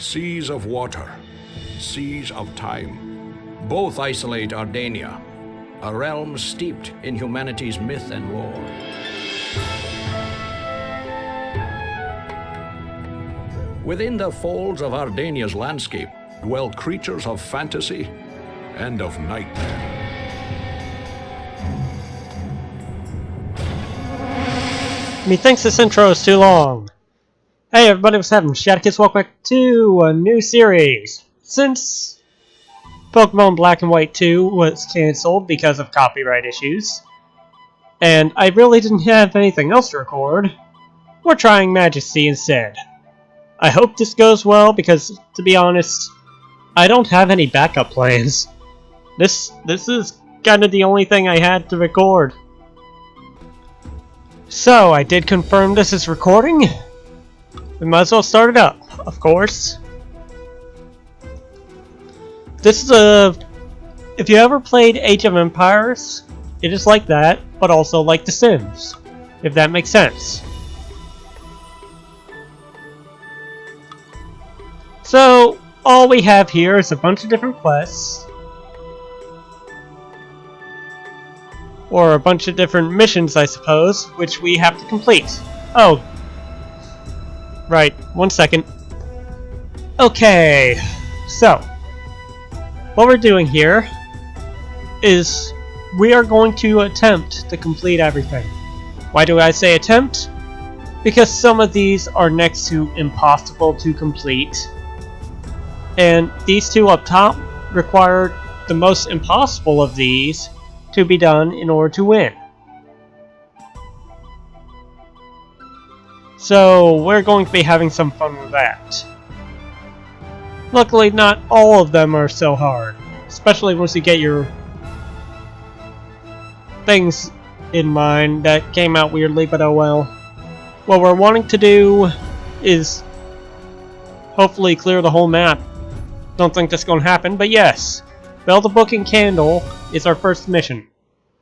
Seas of water, seas of time. Both isolate Ardania, a realm steeped in humanity's myth and lore. Within the folds of Ardania's landscape dwell creatures of fantasy and of nightmare. Methinks this intro is too long. Hey everybody, what's happening? Shadowkids, welcome back to a new series. Since Pokemon Black and White 2 was cancelled because of copyright issues, and I really didn't have anything else to record, we're trying Majesty instead. I hope this goes well because, to be honest, I don't have any backup plans. This is kind of the only thing I had to record. So, I did confirm this is recording. We might as well start it up, of course. This is if you ever played Age of Empires, it is like that, but also like The Sims, if that makes sense. So, all we have here is a bunch of different quests, or a bunch of different missions, I suppose, which we have to complete. Oh. Right, 1 second. Okay, so, what we're doing here is we are going to attempt to complete everything. Why do I say attempt? Because some of these are next to impossible to complete, and these two up top require the most impossible of these to be done in order to win. So we're going to be having some fun with that. Luckily, not all of them are so hard, especially once you get your things in mind. That came out weirdly, but oh well. What we're wanting to do is hopefully clear the whole map. Don't think that's going to happen, but yes, Bell the Book and Candle is our first mission.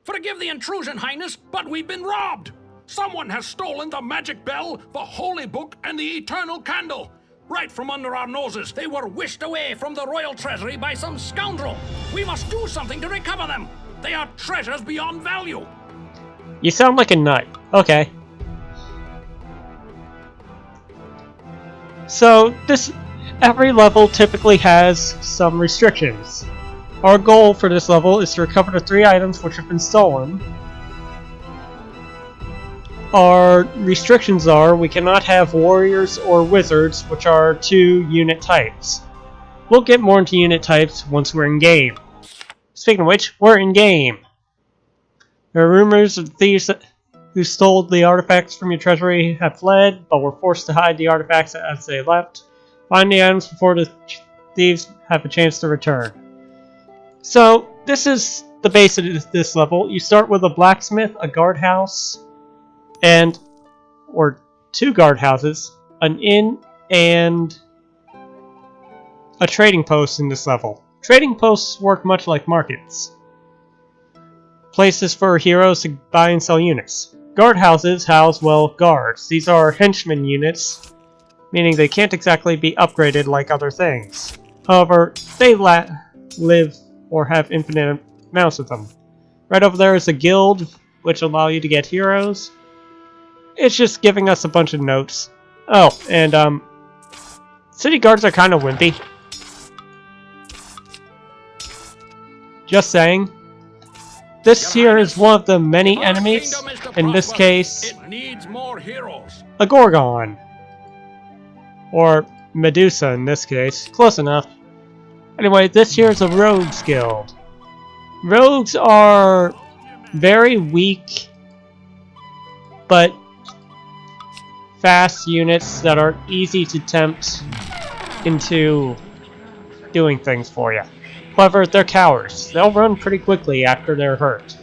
Forgive the intrusion, Highness, but we've been robbed! Someone has stolen the magic bell, the holy book, and the eternal candle. Right from under our noses, they were whisked away from the royal treasury by some scoundrel. We must do something to recover them. They are treasures beyond value. You sound like a nut. Okay. So, every level typically has some restrictions. Our goal for this level is to recover the 3 items which have been stolen. Our restrictions are we cannot have warriors or wizards, which are 2 unit types. We'll get more into unit types once we're in game. Speaking of which, we're in game. There are rumors of thieves who stole the artifacts from your treasury have fled, but were forced to hide the artifacts as they left. Find the items before the thieves have a chance to return. So, this is the base of this level. You start with a blacksmith, a guardhouse, or 2 guardhouses, an inn, and a trading post in this level. Trading posts work much like markets. Places for heroes to buy and sell units. Guardhouses house, well, guards. These are henchmen units, meaning they can't exactly be upgraded like other things. However, they live or have infinite amounts of them. Right over there is a guild, which allow you to get heroes. It's just giving us a bunch of notes. Oh, and city guards are kind of wimpy. Just saying. This here is one of the many enemies. In this case, it needs more heroes. A Gorgon. Or Medusa in this case. Close enough. Anyway, this here is a Rogues Guild. Rogues are very weak, but fast units that are easy to tempt into doing things for you. However, they're cowards. They'll run pretty quickly after they're hurt.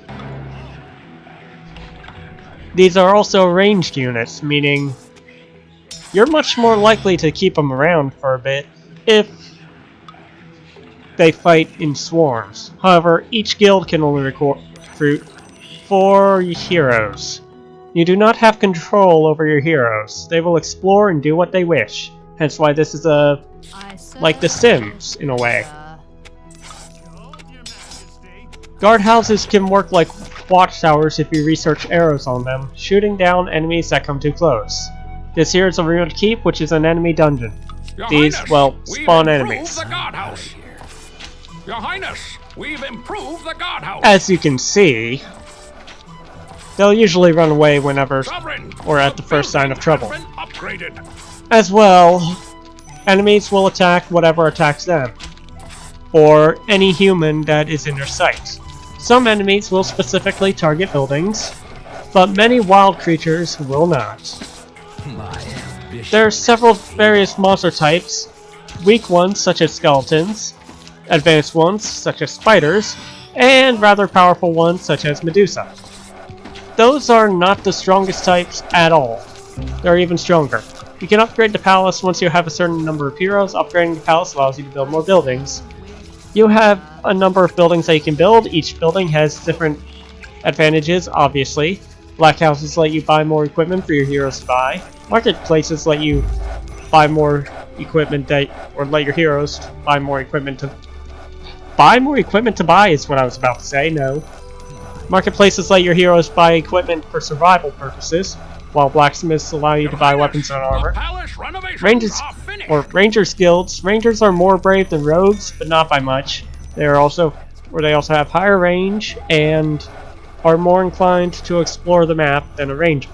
These are also ranged units, meaning you're much more likely to keep them around for a bit if they fight in swarms. However, each guild can only recruit 4 heroes. You do not have control over your heroes. They will explore and do what they wish. Hence why this is like The Sims, in a way. Guardhouses can work like watchtowers if you research arrows on them, shooting down enemies that come too close. This here is a ruined keep, which is an enemy dungeon. These, well, spawn enemies. The guardhouse. Your Highness, we've improved the guardhouse. As you can see, they'll usually run away whenever or at the first sign of trouble. As well, enemies will attack whatever attacks them, or any human that is in their sight. Some enemies will specifically target buildings, but many wild creatures will not. There are several various monster types, weak ones such as skeletons, advanced ones such as spiders, and rather powerful ones such as Medusa. Those are not the strongest types at all. They're even stronger. You can upgrade the palace once you have a certain number of heroes. Upgrading the palace allows you to build more buildings. You have a number of buildings that you can build. Each building has different advantages, obviously. Black houses let you buy more equipment for your heroes to buy. Marketplaces let you buy more equipment or let your heroes buy more equipment to buy is what I was about to say, no. Marketplaces let your heroes buy equipment for survival purposes, while blacksmiths allow you to buy weapons and armor. Rangers guilds. Rangers are more brave than rogues, but not by much. They also have higher range and are more inclined to explore the map than a ranger.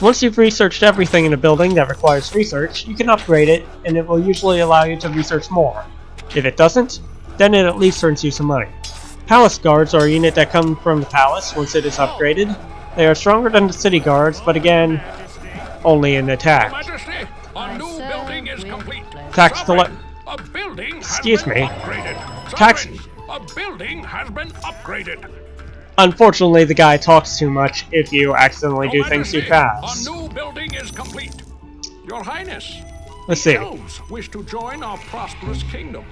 Once you've researched everything in a building that requires research, you can upgrade it, and it will usually allow you to research more. If it doesn't, then it at least earns you some money. Palace guards are a unit that come from the palace once it is upgraded. They are stronger than the city guards, but again, only in attack. Majesty, a new building is complete. Excuse me. A building has been upgraded. Unfortunately, the guy talks too much if you accidentally do things too fast. A new building is complete. Your Highness, Let's see. elves wish to join our prosperous kingdom.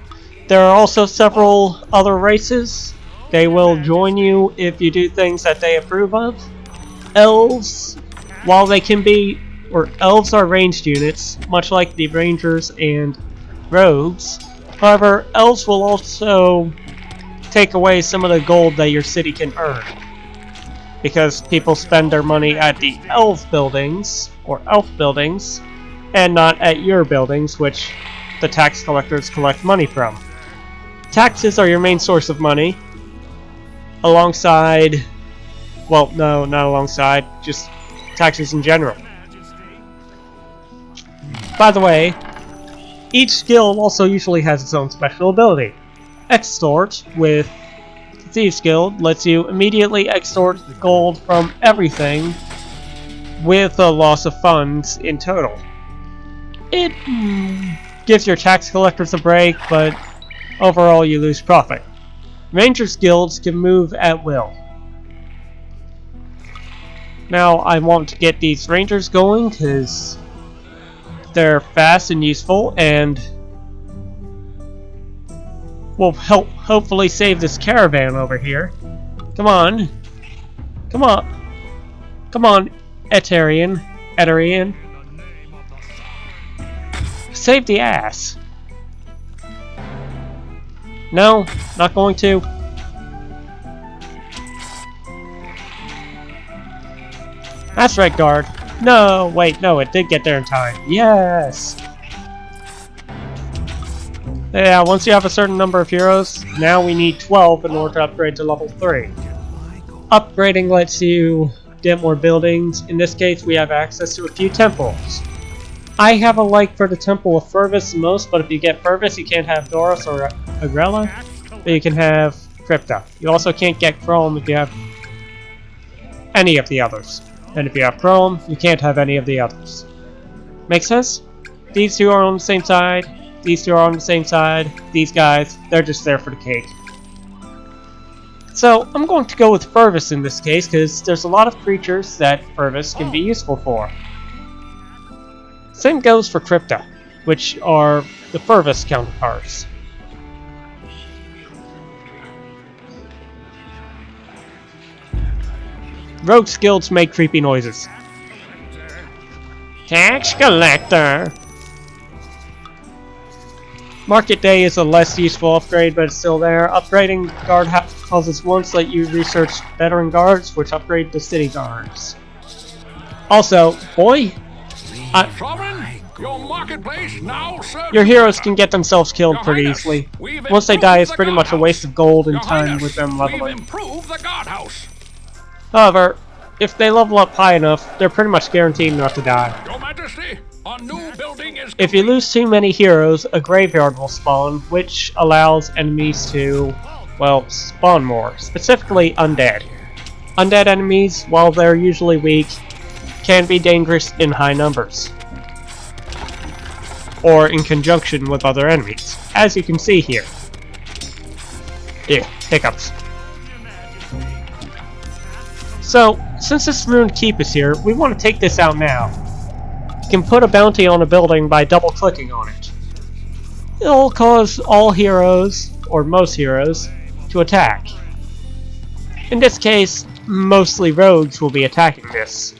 There are also several other races. They will join you if you do things that they approve of. Elves, while they can be, elves are ranged units, much like the rangers and rogues. However, elves will also take away some of the gold that your city can earn, because people spend their money at the elf buildings, and not at your buildings, which the tax collectors collect money from. Taxes are your main source of money, alongside, well, no, not alongside, just taxes in general. By the way, each guild also usually has its own special ability. Extort, with Thieves Guild, lets you immediately extort gold from everything with a loss of funds in total. It gives your tax collectors a break, but overall you lose profit. Rangers guilds can move at will. Now I want to get these rangers going because they're fast and useful and will hopefully save this caravan over here. Come on. Come on. Come on, Eterian. Save the ass. No, not going to. That's right, guard. No, wait, no, it did get there in time. Yes! Yeah, once you have a certain number of heroes, now we need 12 in order to upgrade to level 3. Upgrading lets you get more buildings. In this case, we have access to a few temples. I have a like for the Temple of Fervus most, but if you get Fervus, you can't have Doros or Agrella, but you can have Crypta. You also can't get Chrome if you have any of the others. And if you have Chrome, you can't have any of the others. Make sense? These two are on the same side. These two are on the same side. These guys, they're just there for the cake. So, I'm going to go with Fervus in this case, because there's a lot of creatures that Fervus can be useful for. Same goes for Crypta, which are the Fervus counterparts. Rogue guilds make creepy noises. Tax collector. Market Day is a less useful upgrade, but it's still there. Upgrading guard houses once let you research veteran guards, which upgrade to city guards. Also, boy, your heroes can get themselves killed pretty easily. Once they die, it's pretty much a waste of gold and time with them leveling. However, if they level up high enough, they're pretty much guaranteed not to die. Your Majesty, a new building is If you lose too many heroes, a graveyard will spawn, which allows enemies to, well, spawn more. Specifically, undead. Undead enemies, while they're usually weak, can be dangerous in high numbers. Or in conjunction with other enemies, as you can see here. Ew, hiccups. So, since this ruined keep is here, we want to take this out now. You can put a bounty on a building by double-clicking on it. It'll cause all heroes, or most heroes, to attack. In this case, mostly rogues will be attacking this.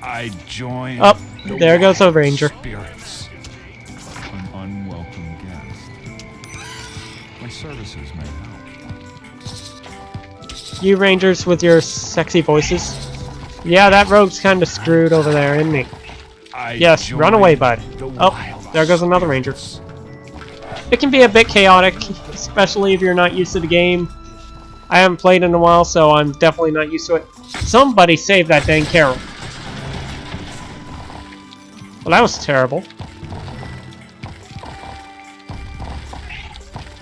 I join. Oh, there goes a ranger. Spirits. An unwelcome guest. My services may help. You rangers with your sexy voices. Yeah, that rogue's kinda screwed over there, isn't he? Yes, run away, bud. Oh, there goes another ranger. It can be a bit chaotic, especially if you're not used to the game. I haven't played in a while, so I'm definitely not used to it. Somebody save that dang carol. Well, that was terrible.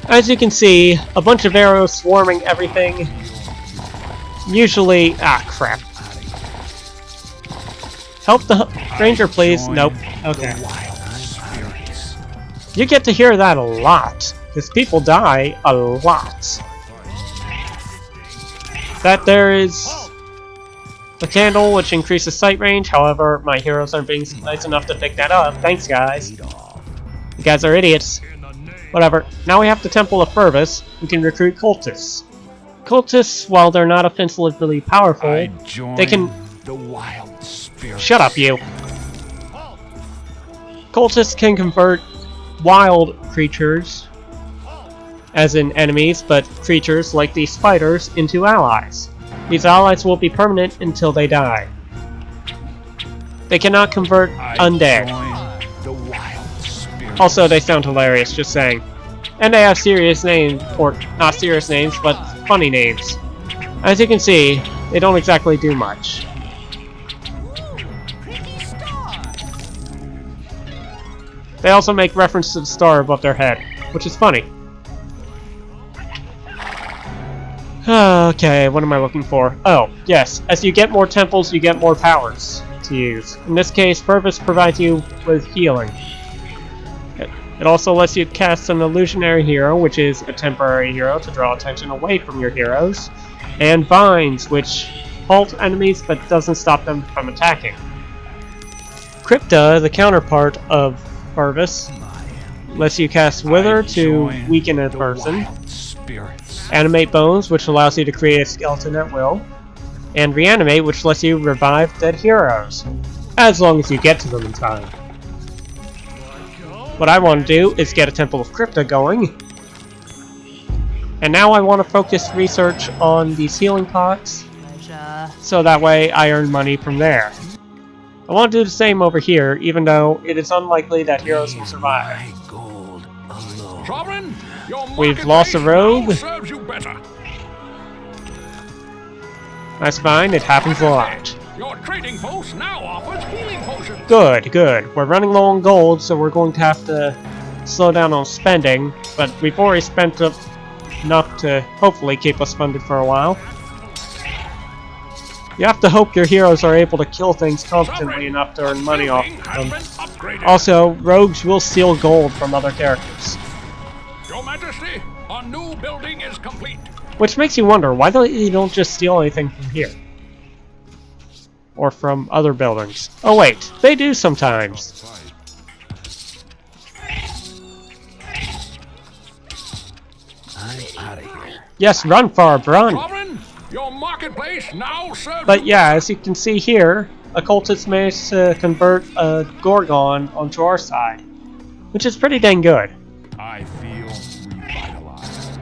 As you can see, a bunch of arrows swarming everything. Usually... ah, crap. Help the ranger, please. Nope. Okay. You get to hear that a lot, because people die a lot. That there is a candle which increases sight range, however, my heroes aren't being nice enough to pick that up. Thanks, guys. You guys are idiots. Whatever. Now we have the Temple of Fervus. We can recruit cultists. Cultists, while they're not offensively powerful, they can... the wild spirit. Shut up, you. Cultists can convert wild creatures, as in enemies, but creatures like these spiders, into allies. These allies will be permanent until they die. They cannot convert undead. The wild spirit. Also, they sound hilarious, just saying. And they have serious names, or not serious names, but funny names. As you can see, they don't exactly do much. They also make reference to the star above their head, which is funny. Okay, what am I looking for? Oh, yes. As you get more temples, you get more powers to use. In this case, Fervus provides you with healing. It also lets you cast an illusionary hero, which is a temporary hero to draw attention away from your heroes, and vines, which halt enemies but doesn't stop them from attacking. Crypta, the counterpart of Fervus, lets you cast Wither to weaken a person, Animate Bones, which allows you to create a skeleton at will, and Reanimate, which lets you revive dead heroes, as long as you get to them in time. What I want to do is get a Temple of Crypta going. And now I want to focus research on these healing pots, so that way I earn money from there. I want to do the same over here, even though it is unlikely that heroes will survive. Sovereign, your We've lost a rogue. serves you better. That's fine, it happens a lot. Your trading post now offers healing potions. Good, good. We're running low on gold, so we're going to have to slow down on spending, but we've already spent up enough to hopefully keep us funded for a while. You have to hope your heroes are able to kill things competently enough to earn money off them. Also, rogues will steal gold from other characters. Your Majesty, a new building is complete. Which makes you wonder, why you don't just steal anything from here? Or from other buildings. Oh wait, they do sometimes. I'm out of here. Yes, run, Farb, run! Sovereign, your marketplace now serves But yeah, as you can see here, occultists managed to convert a Gorgon onto our side, which is pretty dang good. I feel revitalized.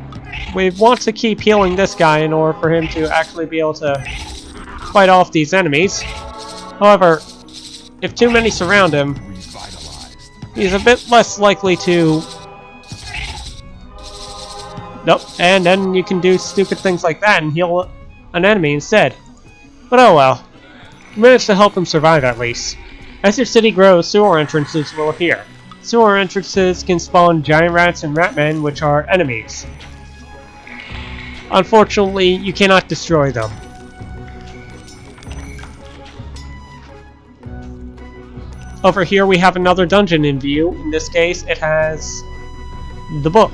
We want to keep healing this guy in order for him to actually be able to fight off these enemies. However, if too many surround him, Revitalized. he's a bit less likely to... Nope, and then you can do stupid things like that and heal an enemy instead. But oh well. We managed to help him survive at least. As your city grows, sewer entrances will appear. Sewer entrances can spawn giant rats and ratmen, which are enemies. Unfortunately, you cannot destroy them. Over here we have another dungeon in view. In this case, it has the book.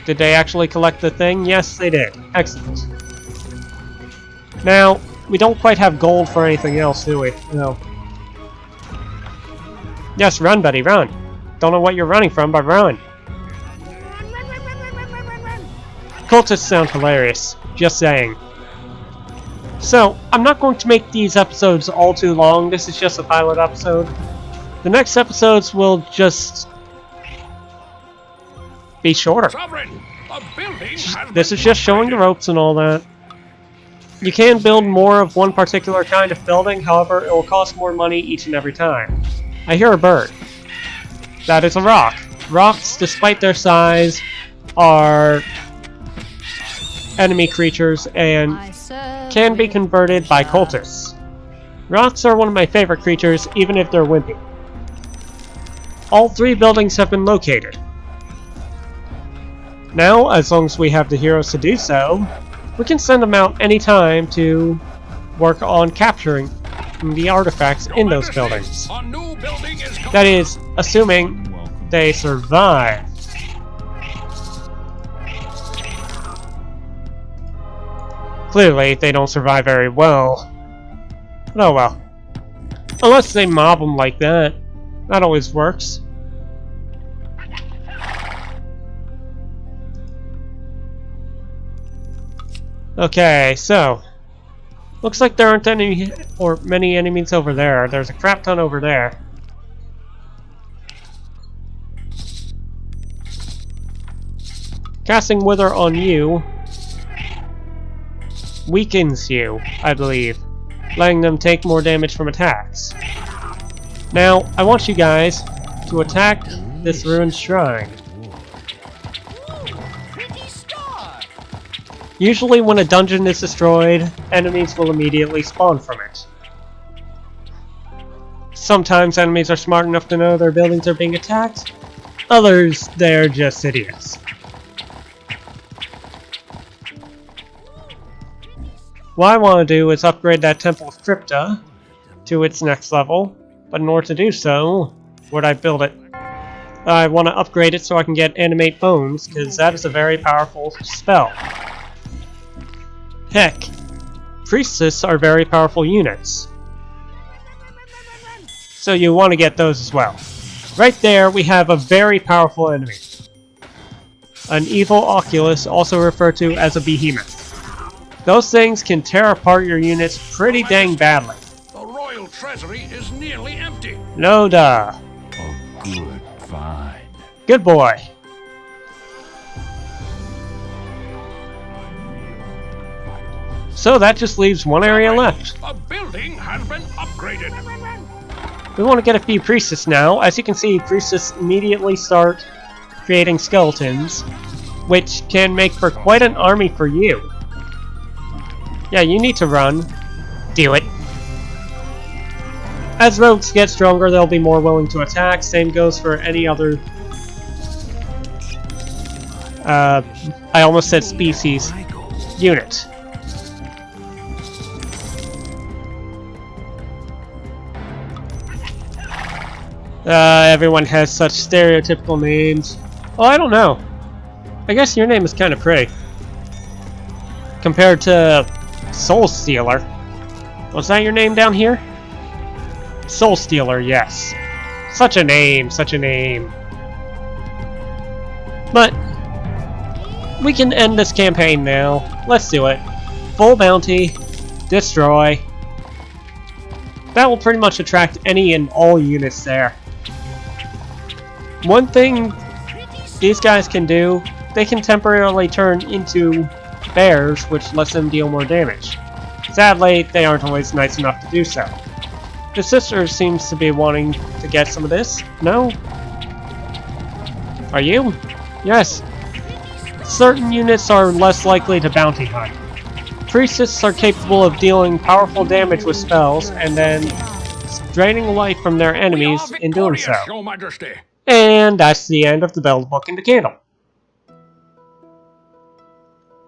Did they actually collect the thing? Yes, they did. Excellent. Now, we don't quite have gold for anything else, do we? No. Yes, run, buddy, run. Don't know what you're running from, but run. Cultists sound hilarious. Just saying. So, I'm not going to make these episodes all too long. This is just a pilot episode. The next episodes will just be shorter. Sovereign, a building has This been is just showing the upgraded. ropes and all that. You can build more of one particular kind of building, however, it will cost more money each and every time. I hear a bird. That is a rock. Rocks, despite their size, are enemy creatures and can be converted by cultists. Rocks are one of my favorite creatures, even if they're wimpy. All 3 buildings have been located. Now, as long as we have the heroes to do so, we can send them out anytime to work on capturing the artifacts in those Majesty, buildings. a new building is That is, assuming Unwelcome. they survive. Clearly, they don't survive very well. But oh well. Unless they mob them like that. That always works. Okay, so looks like there aren't any or many enemies over there. There's a crap ton over there. Casting Wither on you weakens you, I believe, letting them take more damage from attacks. Now, I want you guys to attack this ruined shrine. Usually when a dungeon is destroyed, enemies will immediately spawn from it. Sometimes enemies are smart enough to know their buildings are being attacked, others, they're just idiots. What I want to do is upgrade that Temple of Crypta to its next level, but in order to do so, where'd I build it? I want to upgrade it so I can get Animate Bones, because that is a very powerful spell. Heck, Priestess are very powerful units. So you want to get those as well. Right there, we have a very powerful enemy. An evil Oculus, also referred to as a behemoth. Those things can tear apart your units pretty dang badly. The royal treasury is nearly empty. No duh. A good find. Good boy. So that just leaves one area left. A building has been upgraded. We want to get a few Priestess now. As you can see, Priestess immediately start creating skeletons, which can make for quite an army for you. Yeah, you need to run. Do it. As rogues get stronger, they'll be more willing to attack. Same goes for any other... I almost said species. Unit. Everyone has such stereotypical names. Well, I don't know. I guess your name is kind of pretty. Compared to Soul Stealer. Was that your name down here? Soul Stealer, yes. Such a name, such a name. But we can end this campaign now. Let's do it. Full bounty, destroy, That will pretty much attract any and all units there. One thing these guys can do, they can temporarily turn into bears, which lets them deal more damage. Sadly, they aren't always nice enough to do so. The sister seems to be wanting to get some of this. No? Are you? Yes. Certain units are less likely to bounty hunt. Priestesses are capable of dealing powerful damage with spells and then draining life from their enemies in doing so. Your Majesty. And that's the end of the Bell, Book, and the Candle.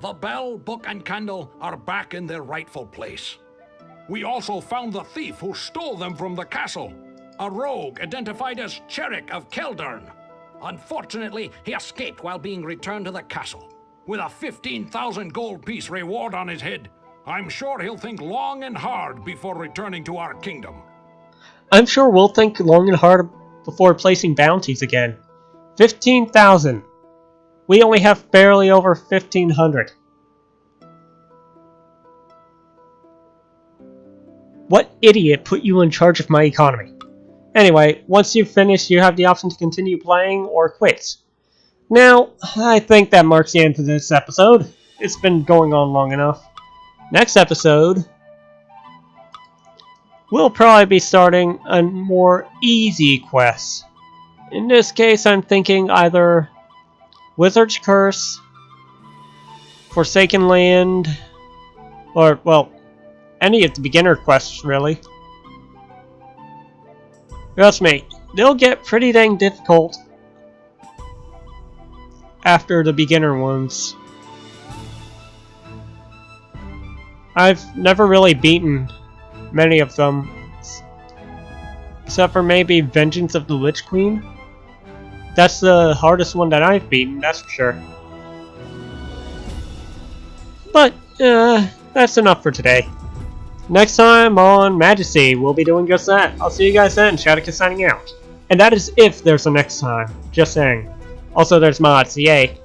The bell, book, and candle are back in their rightful place. We also found the thief who stole them from the castle, a rogue identified as Cherrick of Keldern. Unfortunately, he escaped while being returned to the castle. With a 15,000 gold piece reward on his head, I'm sure he'll think long and hard before returning to our kingdom. I'm sure we'll think long and hard before placing bounties again. 15,000. We only have barely over 1,500. What idiot put you in charge of my economy? Anyway, once you've finished, you have the option to continue playing or quit. Now, I think that marks the end of this episode. It's been going on long enough. Next episode, we'll probably be starting a more easy quest. In this case, I'm thinking either Wizard's Curse, Forsaken Land, or, well, any of the beginner quests, really. Trust me, they'll get pretty dang difficult after the beginner ones. I've never really beaten many of them, except for maybe Vengeance of the Lich Queen. That's the hardest one that I've beaten, that's for sure. But, that's enough for today. Next time on Majesty, we'll be doing just that. I'll see you guys then. Shadowka signing out. And that is if there's a next time. Just saying. Also, there's mods. Yay.